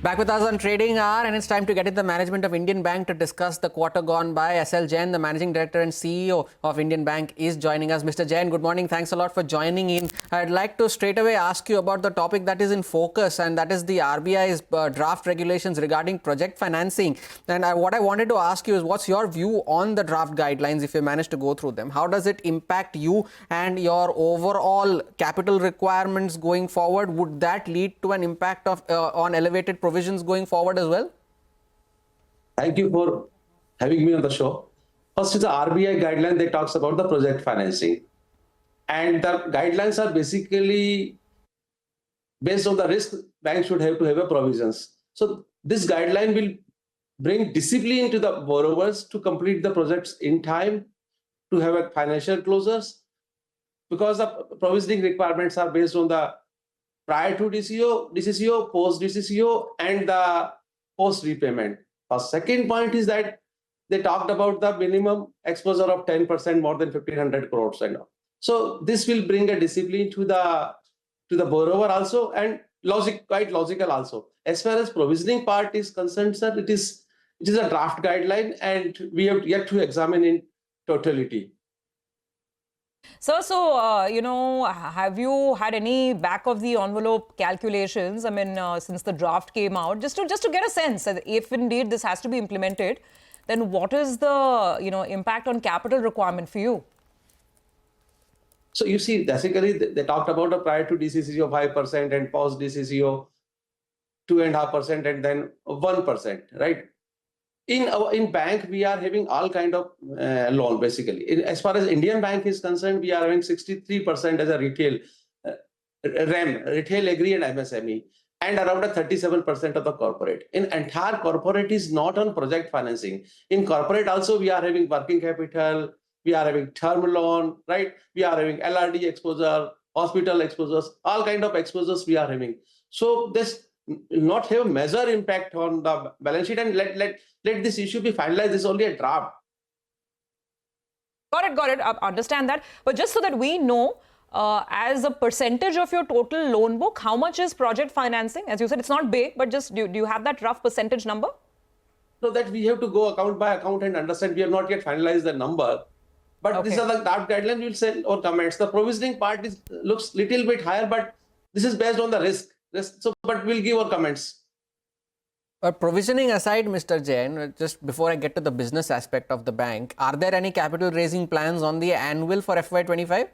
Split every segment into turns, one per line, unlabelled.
Back with us on Trading Hour, and it's time to get into the management of Indian Bank to discuss the quarter gone by. SL Jain, the Managing Director and CEO of Indian Bank, is joining us. Mr. Jain, good morning. Thanks a lot for joining in. I'd like to straight away ask you about the topic that is in focus, and that is the RBI's draft regulations regarding project financing. And what I wanted to ask you is, what's your view on the draft guidelines if you manage to go through them? How does it impact you and your overall capital requirements going forward? Would that lead to an impact of on elevated provisions going forward as well?
Thank you for having me on the show. First is the RBI guideline that talks about the project financing. And the guidelines are basically based on the risk banks should have to have a provisions. So this guideline will bring discipline to the borrowers to complete the projects in time, to have a financial closures, because the provisioning requirements are based on the prior to DCCO, post DCCO, and the post repayment. A second point is that they talked about the minimum exposure of 10% more than 1,500 crores and all. So this will bring a discipline to the borrower also, and quite logical also. As far as provisioning part is concerned, sir, it is a draft guideline, and we have yet to examine in totality.
Sir, so, have you had any back of the envelope calculations? I mean, since the draft came out, just to get a sense that if indeed this has to be implemented, then what is the, impact on capital requirement for you?
So you see, basically, they talked about a prior to DCCO 5% and post DCCO 2.5% and then 1%, right? In bank, we are having all kind of loan, basically. As far as Indian Bank is concerned, we are having 63% as a retail, retail Agri and MSME, and around 37% of the corporate. In entire corporate is not on project financing. In corporate also, we are having working capital, we are having term loan, right? We are having LRD exposure, hospital exposures, all kind of exposures we are having. So this will not have a major impact on the balance sheet, and let this issue be finalized. This is only a draft.
Got it. I understand that. But just so that we know, as a percentage of your total loan book, how much is project financing? As you said, it's not big, but just do you have that rough percentage number?
So that we have to go account by account and understand. We have not yet finalized the number. But these are the draft guidelines. We will send our comments. The provisioning part looks little bit higher, but this is based on the risk. But we'll give our comments.
But provisioning aside, Mr. Jain, just before I get to the business aspect of the bank, are there any capital raising plans on the annual for FY25?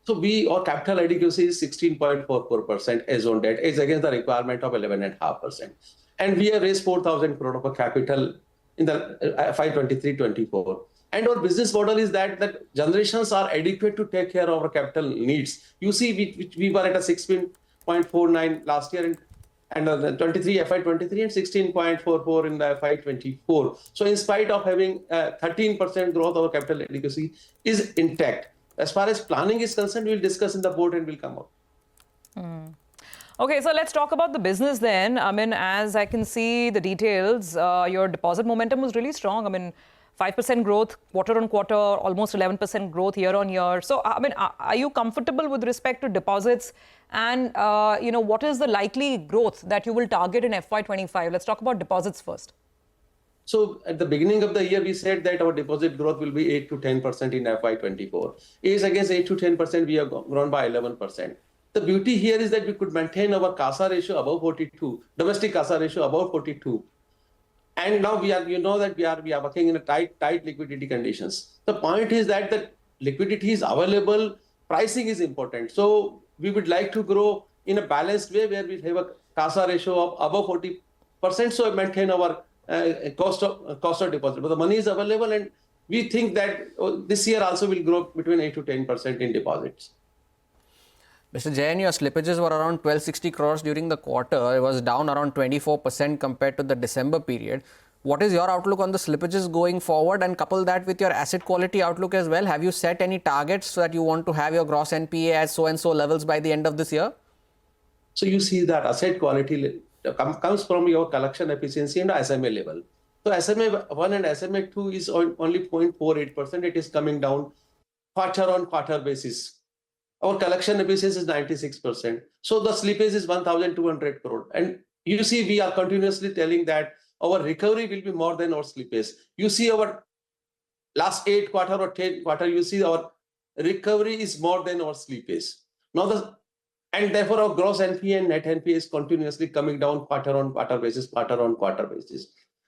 So our capital adequacy is 16.44% as on date, is against the requirement of 11.5%. And we have raised 4,000 crore of capital in the FY23-24. And our business model is that generations are adequate to take care of our capital needs. You see, we were at a 16.49 last year, and FY23 and 16.44 in the FY24. So in spite of having 13% growth, our capital adequacy is intact. As far as planning is concerned, we'll discuss in the board and we'll come out.
Okay, so let's talk about the business then. I mean, as I can see the details, your deposit momentum was really strong. I mean, 5% growth quarter on quarter, almost 11% growth year on year. So, I mean, are you comfortable with respect to deposits? And, what is the likely growth that you will target in FY25? Let's talk about deposits first.
So, at the beginning of the year, we said that our deposit growth will be 8 to 10% in FY24. Is against 8 to 10%, we have grown by 11%. The beauty here is that we could maintain our CASA ratio above 42, domestic CASA ratio above 42. And now we are working in a tight liquidity conditions. The point is that the liquidity is available, pricing is important. So we would like to grow in a balanced way where we have a CASA ratio of above 40%. So maintain our cost of deposit. But the money is available, and we think that this year also will grow between 8 to 10% in deposits.
Mr. Jain, your slippages were around 1260 crores during the quarter. It was down around 24% compared to the December period. What is your outlook on the slippages going forward, and couple that with your asset quality outlook as well? Have you set any targets so that you want to have your gross NPA at so-and-so levels by the end of this year?
So you see that asset quality comes from your collection efficiency and SMA level. So SMA 1 and SMA 2 is only 0.48%. It is coming down quarter on quarter basis. Our collection efficiency is 96%. So the slippage is 1,200 crore. And You see, we are continuously telling that our recovery will be more than our slippage. You see our last 8 quarter or 10 quarter, you see our recovery is more than our slippage. And therefore our gross NPA and net NPA is continuously coming down quarter on quarter basis.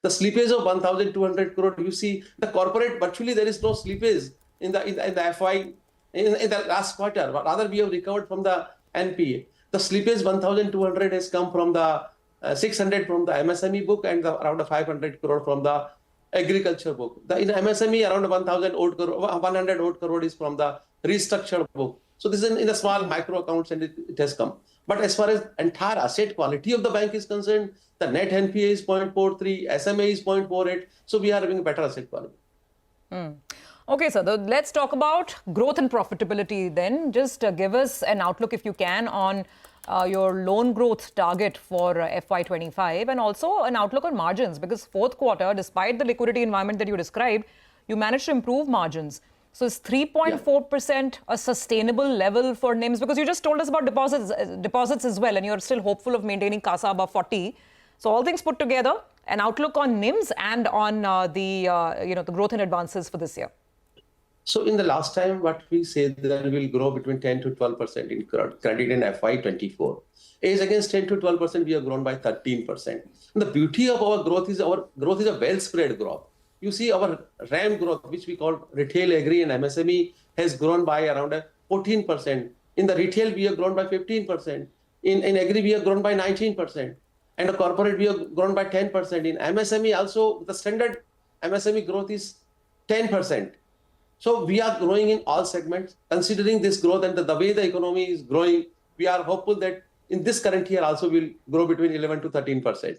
The slippage of 1,200 crore, you see the corporate, virtually there is no slippage in the FY, in the last quarter. Rather, we have recovered from the NPA. The slippage 1,200 has come from the 600 from the MSME book and around 500 crore from the agriculture book. In MSME, around 1,000 odd crore, 100 odd crore is from the restructured book. So this is in the small micro accounts and it has come. But as far as entire asset quality of the bank is concerned, the net NPA is 0.43, SMA is 0.48. So we are having a better asset quality.
Okay, sir, let's talk about growth and profitability then. Just give us an outlook, if you can, on your loan growth target for FY25 and also an outlook on margins, because fourth quarter, despite the liquidity environment that you described, you managed to improve margins. So is 3.4% a sustainable level for NIMs? Because you just told us about deposits as well, and you're still hopeful of maintaining CASA above 40. So all things put together, an outlook on NIMs and on the growth in advances for this year.
So in the last time, what we said that we will grow between 10 to 12% in credit in FY24. As against 10 to 12%, we have grown by 13%. And the beauty of our growth is a well-spread growth. You see our RAM growth, which we call retail, agri and MSME, has grown by around 14%. In the retail, we have grown by 15%. In agri, we have grown by 19%. And the corporate, we have grown by 10%. In MSME also, the standard MSME growth is 10%. So we are growing in all segments. Considering this growth and the way the economy is growing, we are hopeful that in this current year also will grow between 11 to 13%.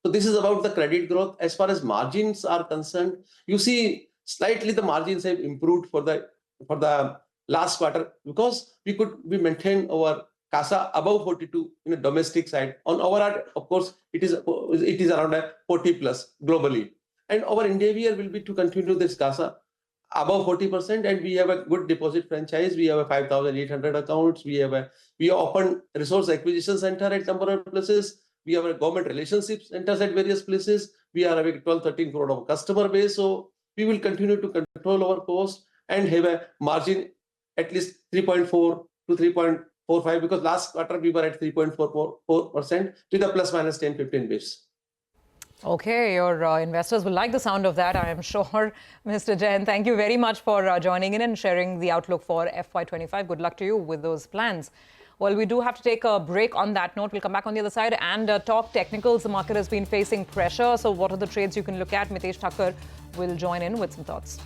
So this is about the credit growth. As far as margins are concerned, you see slightly the margins have improved for the last quarter because we maintain our CASA above 42 in the domestic side. On our, of course, it is around 40 plus globally. And our endeavor will be to continue this CASA above 40%, and we have a good deposit franchise. We have a 5,800 accounts. We opened resource acquisition center at number of places. We have a government relationship centers at various places. We are having 12-13 crore of customer base. So we will continue to control our cost and have a margin at least 3.4 to 3.45, because last quarter we were at 3.44% with a plus minus 10-15 base.
Okay, your investors will like the sound of that, I am sure. Mr. Jain, thank you very much for joining in and sharing the outlook for FY25. Good luck to you with those plans. Well, we do have to take a break on that note. We'll come back on the other side and talk technicals. The market has been facing pressure. So what are the trades you can look at? Mitesh Thakkar will join in with some thoughts.